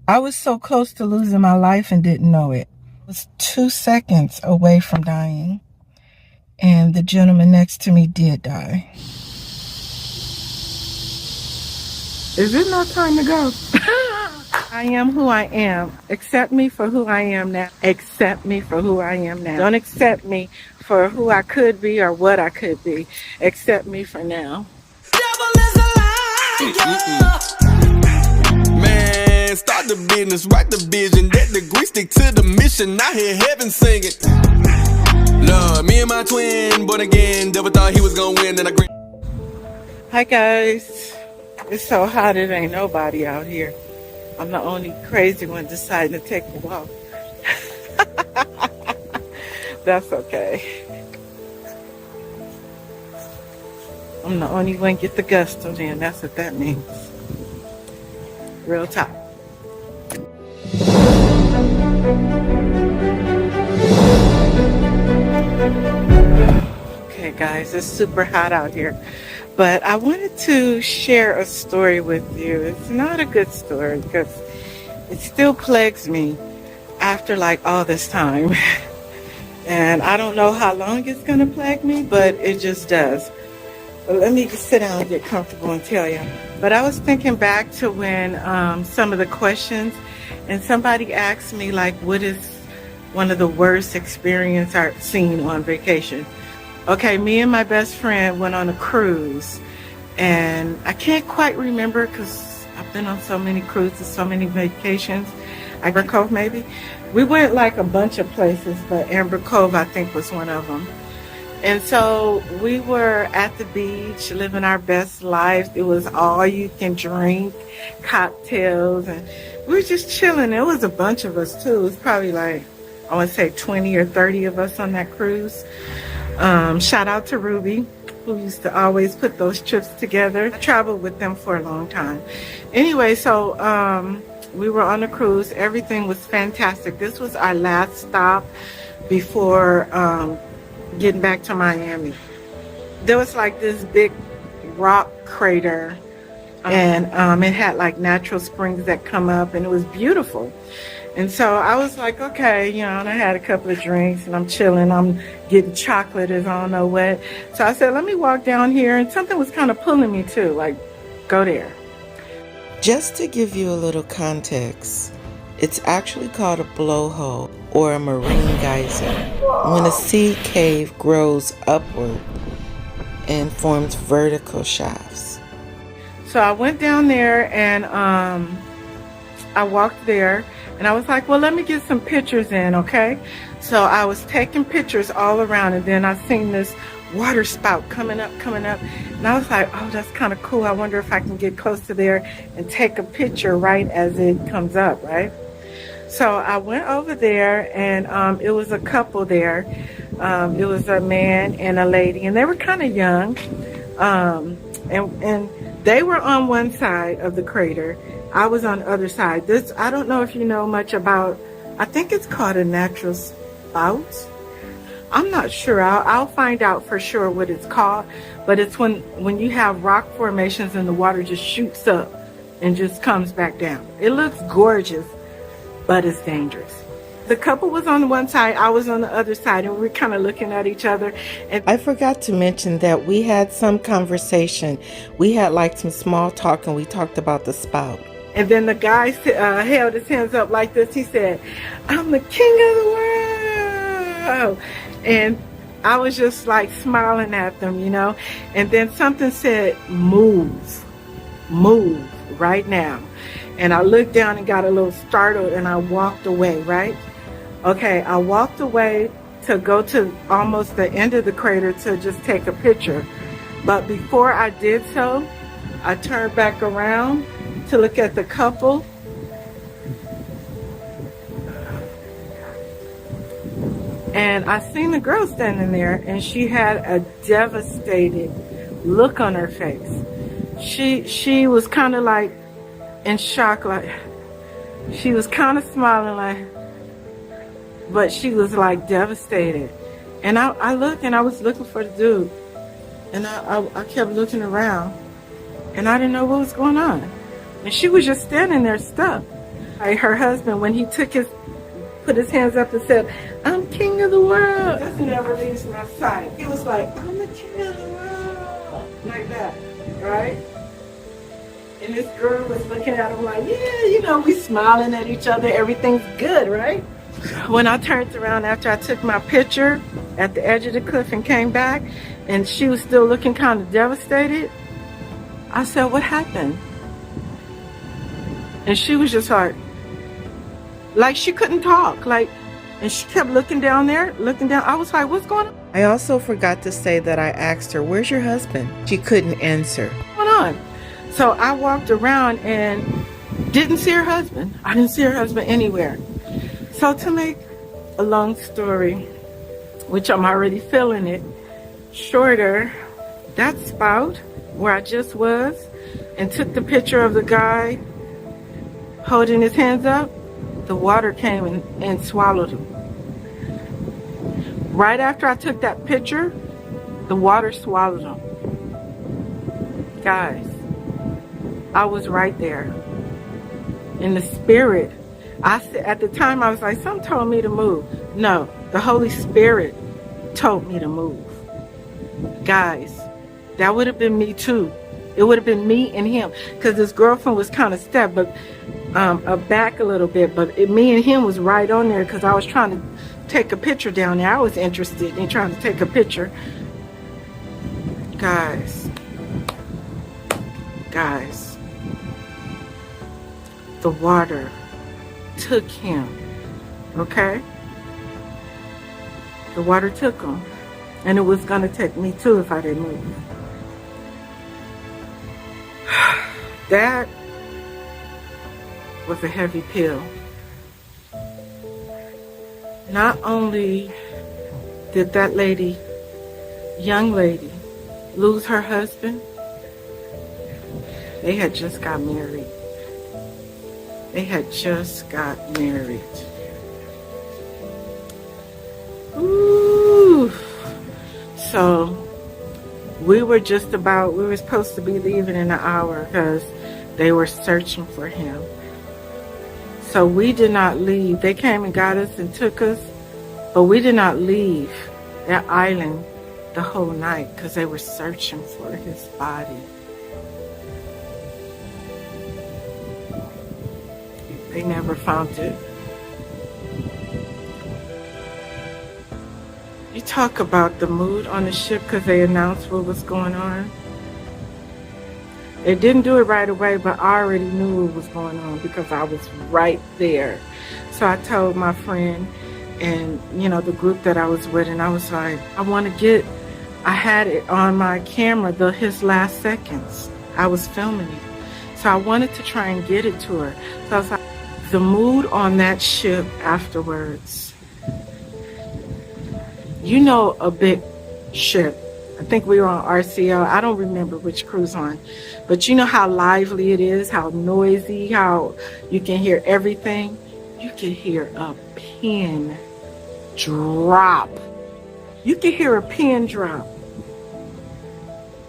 I was so close to losing my life and didn't know it. I was 2 seconds away from dying, and the gentleman next to me did die. Is it not time to go? I am who I am. Accept me for who I am now. Accept me for who I am now. Don't accept me for who I could be or what I could be. Accept me for now. Devil is a liar. Man, start the business, write the vision. That degree, stick to the mission. I hear heaven singing. Love, me and my twin, born again. Devil thought he was gonna win, and I agree. Hi guys. It's so hot it ain't nobody out here. I'm the only crazy one deciding to take a walk. That's okay. I'm the only one get the gusto then. That's what that means. Real talk. Okay guys, it's super hot out here. But I wanted to share a story with you. It's not a good story because it still plagues me after like all this time. And I don't know how long it's going to plague me, but it just does. But let me just sit down and get comfortable and tell you. But I was thinking back to when some of the questions, and somebody asked me like, what is one of the worst experiences I've seen on vacation? Okay, me and my best friend went on a cruise, and I can't quite remember because I've been on so many cruises, so many vacations. Amber Cove, maybe. We went like a bunch of places, but Amber Cove, I think, was one of them. And so we were at the beach living our best lives. It was all you can drink, cocktails, and we were just chilling. It was a bunch of us too. It was probably like, I want to say 20 or 30 of us on that cruise. Shout out to Ruby, who used to always put those trips together. I traveled with them for a long time. Anyway, so we were on a cruise. Everything was fantastic. This was our last stop before getting back to Miami. There was like this big rock crater, and it had like natural springs that come up, and it was beautiful. And so I was like, okay, you know, and I had a couple of drinks and I'm chilling. I'm getting chocolate as I don't know what. So I said, let me walk down here. And something was kind of pulling me too, like, go there. Just to give you a little context, it's actually called a blowhole or a marine geyser. When a sea cave grows upward and forms vertical shafts. So I went down there and I walked there. And I was like, well, let me get some pictures in, okay? So I was taking pictures all around, and then I seen this water spout coming up. And I was like, oh, that's kind of cool. I wonder if I can get close to there and take a picture right as it comes up, right? So I went over there, and it was a couple there. It was a man and a lady, and they were kind of young. And they were on one side of the crater. I was on the other side. This, I don't know if you know much about, I think it's called a natural spout. I'm not sure. I'll find out for sure what it's called. But it's when you have rock formations and the water just shoots up and just comes back down. It looks gorgeous, but it's dangerous. The couple was on one side, I was on the other side, and we were kind of looking at each other. And I forgot to mention that we had some conversation. We had like some small talk, and we talked about the spout. And then the guy held his hands up like this. He said, I'm the king of the world. And I was just like smiling at them, you know. And then something said, move right now. And I looked down and got a little startled, and I walked away, right? Okay, I walked away to go to almost the end of the crater to just take a picture. But before I did so, I turned back around to look at the couple. And I seen the girl standing there, and she had a devastated look on her face. She was kind of like in shock, like she was kind of smiling, like, but she was like devastated. And I looked, and I was looking for the dude, and I kept looking around, And I didn't know what was going on. And she was just standing there stuck. Her husband, when he put his hands up and said, "I'm king of the world," that's never leaves my sight. He was like, "I'm the king of the world," like that, right? And this girl was looking at him like, "Yeah, you know, we smiling at each other. Everything's good, right?" When I turned around after I took my picture at the edge of the cliff and came back, and she was still looking kind of devastated, I said, "What happened?" And she was just like she couldn't talk, and she kept looking down there, looking down. I was like, "What's going on?" I also forgot to say that I asked her, "Where's your husband?" She couldn't answer. What's going on? So I walked around and didn't see her husband. I didn't see her husband anywhere. So to make a long story, which I'm already feeling it, shorter, that spout where I just was and took the picture of the guy holding his hands up, the water came and swallowed him. Right after I took that picture, the water swallowed him. Guys, I was right there in the spirit. At the time, I was like, something told me to move. No, the Holy Spirit told me to move. Guys, that would have been me too. It would have been me and him, because his girlfriend was kind of stepped, but back a little bit. But me and him was right on there, because I was trying to take a picture down there. I was interested in trying to take a picture. Guys, the water took him, okay? The water took him, and it was gonna take me too if I didn't move. That was a heavy pill. Not only did that young lady, lose her husband, they had just got married. They had just got married. Ooh. So we were supposed to be leaving in an hour because they were searching for him. So we did not leave. They came and got us and took us, but we did not leave that island the whole night because they were searching for his body. They never found it. You talk about the mood on the ship because they announced what was going on. They didn't do it right away, but I already knew what was going on because I was right there. So I told my friend and, the group that I was with, and I was like, I had it on my camera, his last seconds. I was filming it. So I wanted to try and get it to her. So I was like, the mood on that ship afterwards, a big ship. I think we were on RCL. I don't remember which cruise on. But you know how lively it is, how noisy, how you can hear everything. You can hear a pin drop. You can hear a pin drop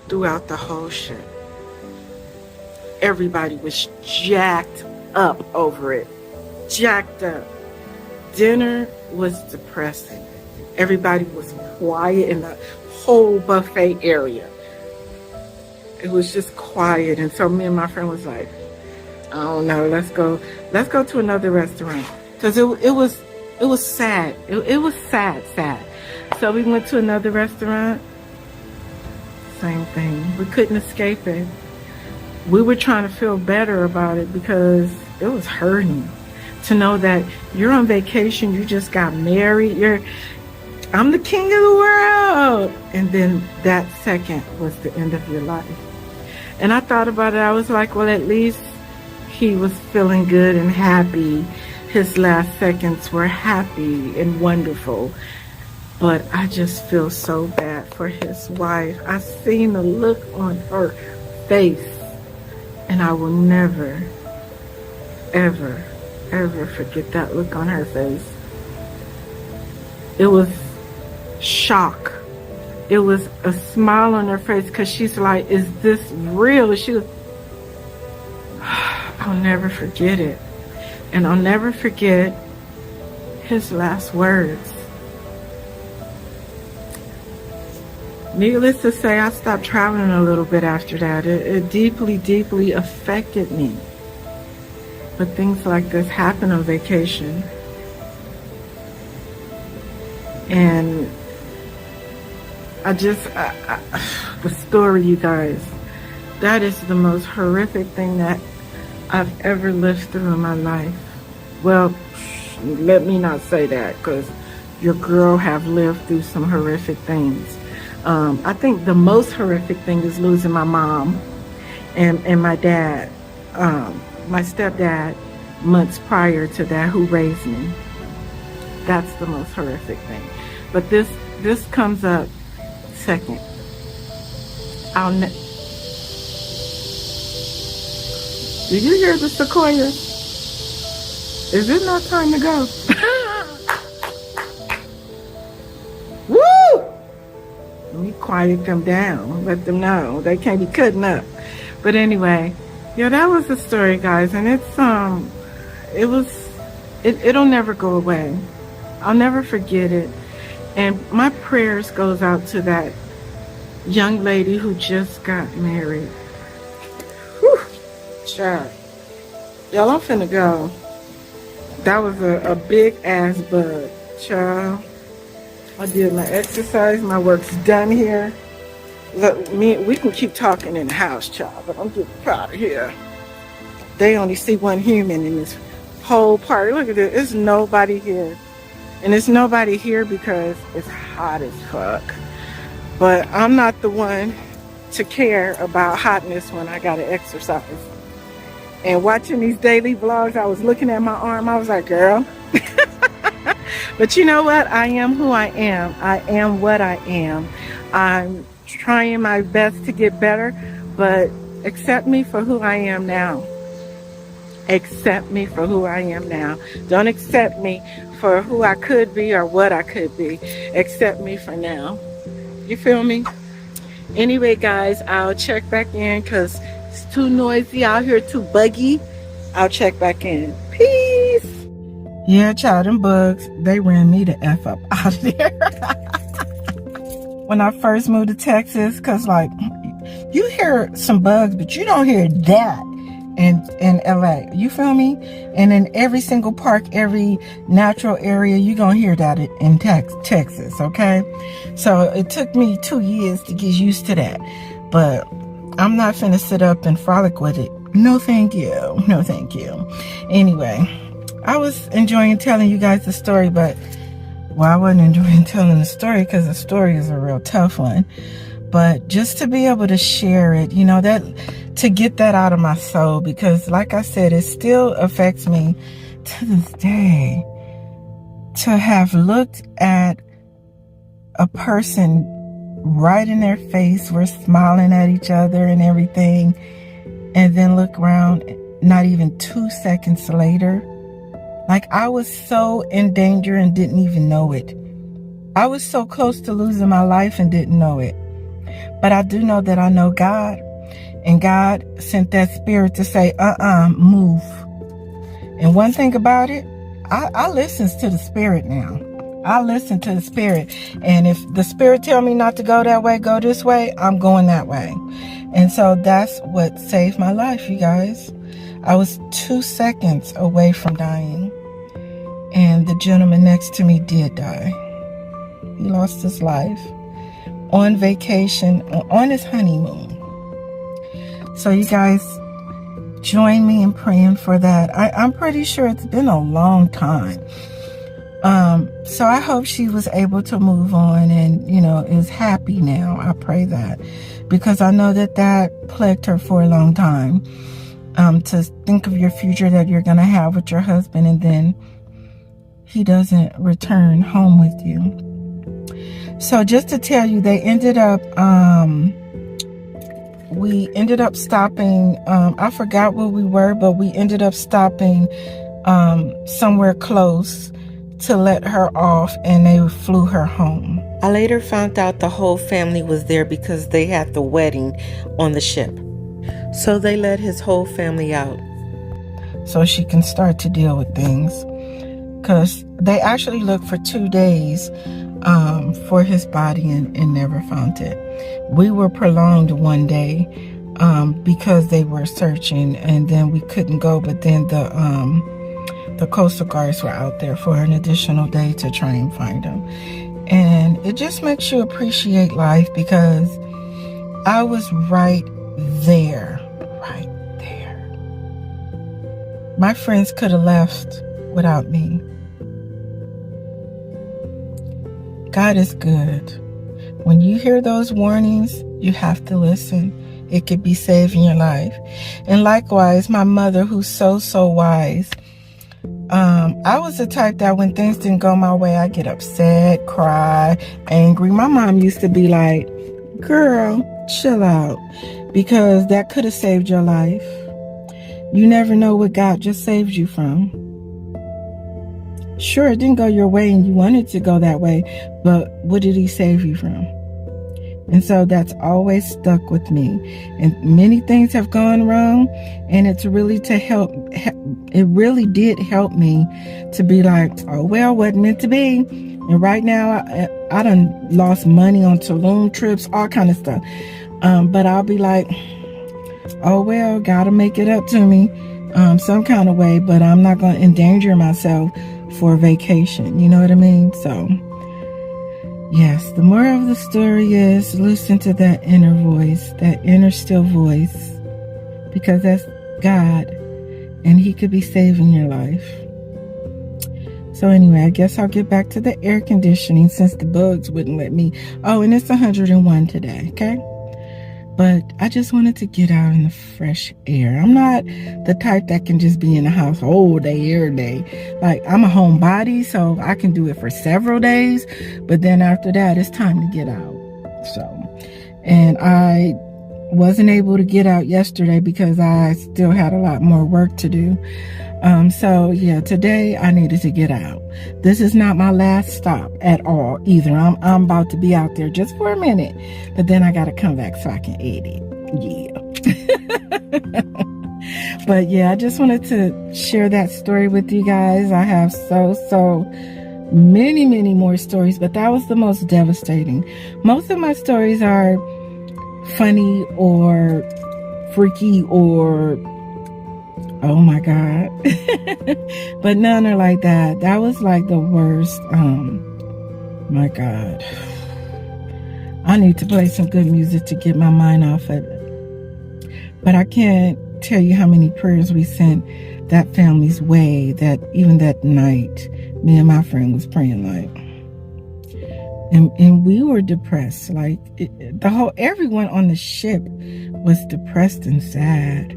throughout the whole ship. Everybody was jacked up over it. Jacked up. Dinner was depressing. Everybody was quiet in the whole buffet area. It was just quiet. And so me and my friend was like, I don't know, let's go to another restaurant. Because it was sad. It was sad. So we went to another restaurant. Same thing. We couldn't escape it. We were trying to feel better about it because it was hurting to know that you're on vacation, you just got married, I'm the king of the world. And then that second was the end of your life. And I thought about it. I was like, well, at least he was feeling good and happy. His last seconds were happy and wonderful. But I just feel so bad for his wife. I seen the look on her face. And I will never, ever, ever forget that look on her face. It was shock. It was a smile on her face because she's like, is this real? She was I'll never forget it. And I'll never forget his last words. Needless to say, I stopped traveling a little bit after that. It deeply, deeply affected me. But things like this happen on vacation. And the story, you guys, that is the most horrific thing that I've ever lived through in my life. Well, let me not say that, because your girl have lived through some horrific things. I think the most horrific thing is losing my mom and my dad, my stepdad, months prior to that, who raised me. That's the most horrific thing. But this comes up second. Do you hear the sequoias? Is it not time to go? Woo! Let me quiet them down. Let them know they can't be cutting up. But anyway, yeah, that was the story, guys, and it'll never go away. I'll never forget it. And my prayers goes out to that young lady who just got married. Whew, child. Y'all, I'm finna go. That was a big ass bug, child. I did my exercise. My work's done here. Look, we can keep talking in the house, child, but I'm getting out of here. They only see one human in this whole party. Look at this. There's nobody here. And it's nobody here because it's hot as fuck. But I'm not the one to care about hotness when I gotta exercise. And watching these daily vlogs, I was looking at my arm. I was like, girl. But you know what? I am who I am. I am what I am. I'm trying my best to get better, but accept me for who I am now. Accept me for who I am now. Don't accept me for who I could be or what I could be. Accept me for now. You feel me? Anyway, guys, I'll check back in because it's too noisy out here, too buggy. I'll check back in. Peace. Yeah, child, them bugs, they ran me the F up out of there. When I first moved to Texas, because, like, you hear some bugs, but you don't hear that in LA. You feel me? And in every single park, every natural area, you're going to hear that in Texas, okay? So it took me 2 years to get used to that. But I'm not finna sit up and frolic with it. No, thank you. No, thank you. Anyway, I was enjoying telling you guys the story, but, well, I wasn't enjoying telling the story because the story is a real tough one. But just to be able to share it, you know, that to get that out of my soul, because like I said, it still affects me to this day. To have looked at a person right in their face, we're smiling at each other and everything, and then look around not even 2 seconds later, like I was so in danger and didn't even know it. I was so close to losing my life and didn't know it. But I do know that I know God, and God sent that spirit to say, move. And one thing about it, I listen to the spirit now. I listen to the spirit. And if the spirit tell me not to go that way, go this way, I'm going that way. And so that's what saved my life, you guys. I was 2 seconds away from dying. And the gentleman next to me did die. He lost his life on vacation, on his honeymoon. So you guys, join me in praying for that. I'm pretty sure it's been a long time. So I hope she was able to move on and, you know, is happy now. I pray that, because I know that plagued her for a long time. To think of your future that you're going to have with your husband, and then he doesn't return home with you. So just to tell you, they ended up, we ended up stopping, I forgot where we were, but we ended up stopping somewhere close to let her off, and they flew her home. I later found out the whole family was there because they had the wedding on the ship. So they let his whole family out. so she can start to deal with things. Because they actually looked for 2 days for his body and never found it. We were prolonged 1 day because they were searching, and then we couldn't go. But then the Coastal Guards were out there for an additional day to try and find him. And it just makes you appreciate life, because I was right there. My friends could have left without me. God is good. When you hear those warnings, you have to listen. It could be saving your life. And likewise, my mother, who's so wise, I was the type that when things didn't go my way, I get upset, cry, angry. My mom used to be like, girl, chill out, because that could have saved your life. You never know what God just saved you from. Sure, it didn't go your way and you wanted to go that way, but what did he save you from? And so that's always stuck with me. And many things have gone wrong, and it's really to help. It really did help me to be like, oh, well, wasn't meant to be. And right now, I done lost money on Tulum trips, all kind of stuff. But I'll be like, oh, well, gotta make it up to me some kind of way, but I'm not going to endanger myself for a vacation. You know what I mean? So, yes, the moral of the story is listen to that inner voice, that inner still voice, because that's God, and he could be saving your life. So anyway, I guess I'll get back to the air conditioning since the bugs wouldn't let me. Oh, and it's 101 today, okay? But I just wanted to get out in the fresh air. I'm not the type that can just be in the house all day, every day. Like, I'm a homebody, so I can do it for several days. But then after that, it's time to get out. So, and I wasn't able to get out yesterday because I still had a lot more work to do. So yeah, today I needed to get out. This is not my last stop at all either. I'm about to be out there just for a minute, but then I got to come back so I can edit. Yeah. But yeah, I just wanted to share that story with you guys. I have so many more stories, but that was the most devastating. Most of my stories are funny or freaky or oh my God. But none are like that. That was like the worst. My God. I need to play some good music to get my mind off of it. But I can't tell you how many prayers we sent that family's way, that even that night, me and my friend was praying like, and we were depressed. Like everyone on the ship was depressed and sad.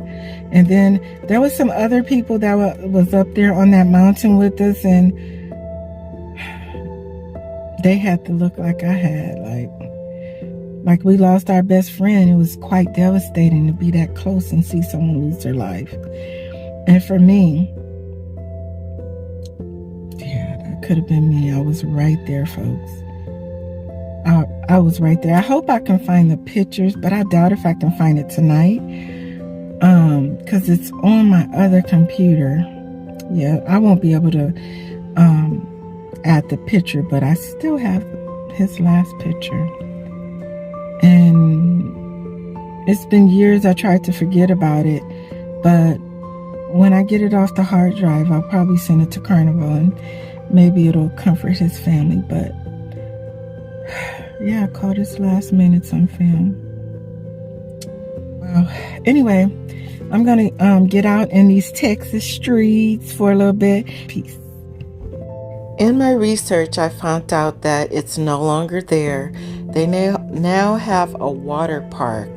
And then there was some other people that was up there on that mountain with us, and they had to look like I had. Like we lost our best friend. It was quite devastating to be that close and see someone lose their life. And for me, yeah, that could have been me. I was right there, folks. I was right there. I hope I can find the pictures, but I doubt if I can find it tonight. Because it's on my other computer. Yeah, I won't be able to add the picture, but I still have his last picture. And it's been years I tried to forget about it, but when I get it off the hard drive, I'll probably send it to Carnival, and maybe it'll comfort his family. But yeah, I caught his last minutes on film. Wow. Anyway, I'm gonna get out in these Texas streets for a little bit. Peace. In my research, I found out that it's no longer there. They now have a water park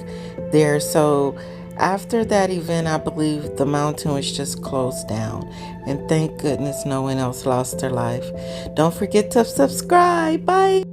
there. So after that event, I believe the mountain was just closed down. And thank goodness no one else lost their life. Don't forget to subscribe. Bye.